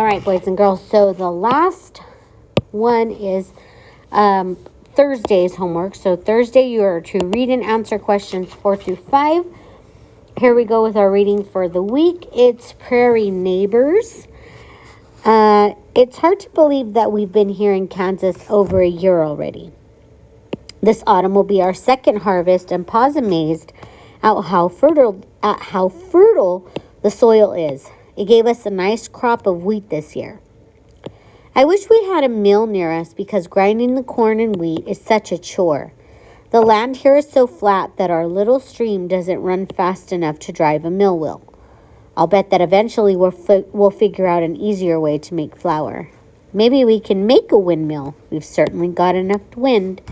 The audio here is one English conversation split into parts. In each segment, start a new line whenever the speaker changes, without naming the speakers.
All right, boys and girls. So the last one is Thursday's homework. So Thursday, you are to read and answer questions 4 through 5. Here we go with our reading for the week. It's Prairie Neighbors. It's hard to believe that we've been here in Kansas over a year already. This autumn will be our second harvest, and Pa's amazed at how fertile the soil is. It gave us a nice crop of wheat this year. I wish we had a mill near us because grinding the corn and wheat is such a chore. The land here is so flat that our little stream doesn't run fast enough to drive a mill wheel. I'll bet that eventually we'll figure out an easier way to make flour. Maybe we can make a windmill. We've certainly got enough wind.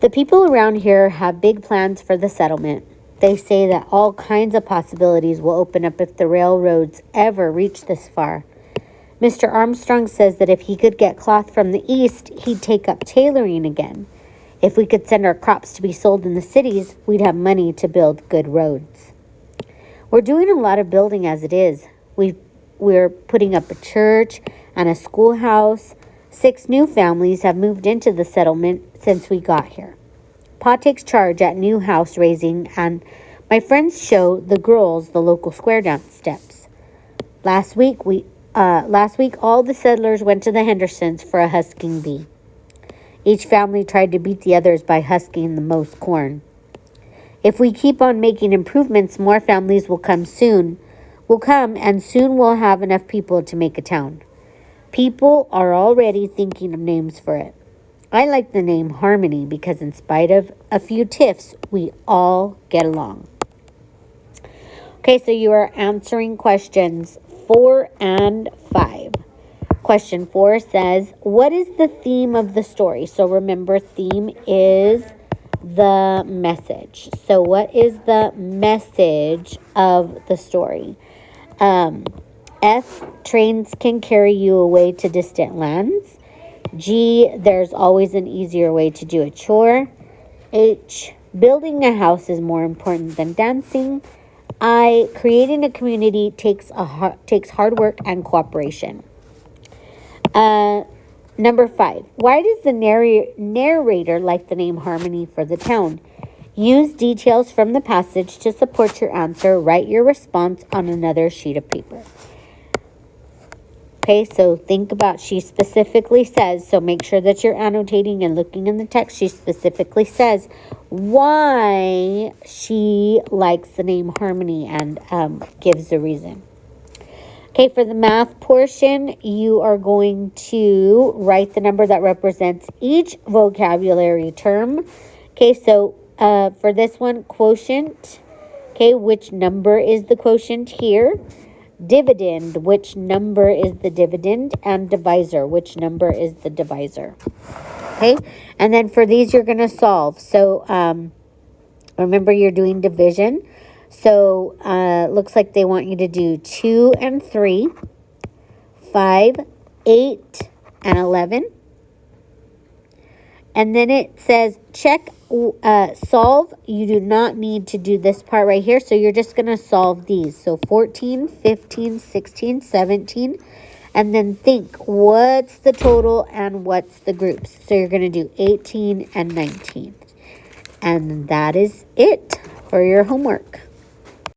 The people around here have big plans for the settlement. They say that all kinds of possibilities will open up if the railroads ever reach this far. Mr. Armstrong says that if he could get cloth from the east, he'd take up tailoring again. If we could send our crops to be sold in the cities, we'd have money to build good roads. We're doing a lot of building as it is. We're putting up a church and a schoolhouse. 6 new families have moved into the settlement since we got here. Pa takes charge at new house raising, and my friends show the girls the local square dance steps. Last week, all the settlers went to the Hendersons for a husking bee. Each family tried to beat the others by husking the most corn. If we keep on making improvements, more families will come, and soon we'll have enough people to make a town. People are already thinking of names for it. I like the name Harmony because in spite of a few tiffs, we all get along. Okay, so you are answering questions 4 and 5. Question 4 says, what is the theme of the story? So remember, theme is the message. So what is the message of the story? F, trains can carry you away to distant lands. G, there's always an easier way to do a chore. H, building a house is more important than dancing. I, creating a community takes hard work and cooperation. Number 5, why does the narrator like the name Harmony for the town? Use details from the passage to support your answer. Write your response on another sheet of paper. Okay, so think about, she specifically says, so make sure that you're annotating and looking in the text. She specifically says why she likes the name Harmony and gives a reason. Okay, for the math portion, you are going to write the number that represents each vocabulary term. Okay, so for this one, quotient. Okay, which number is the quotient here? Dividend, which number is the dividend? And divisor, which number is the divisor? Okay, and then for these, you're going to solve. So remember, you're doing division. So looks like they want you to do 2 and 3, 5, 8, and 11. And then it says check, solve. You do not need to do this part right here. So you're just going to solve these. So 14, 15, 16, 17. And then think, what's the total and what's the groups? So you're going to do 18 and 19. And that is it for your homework.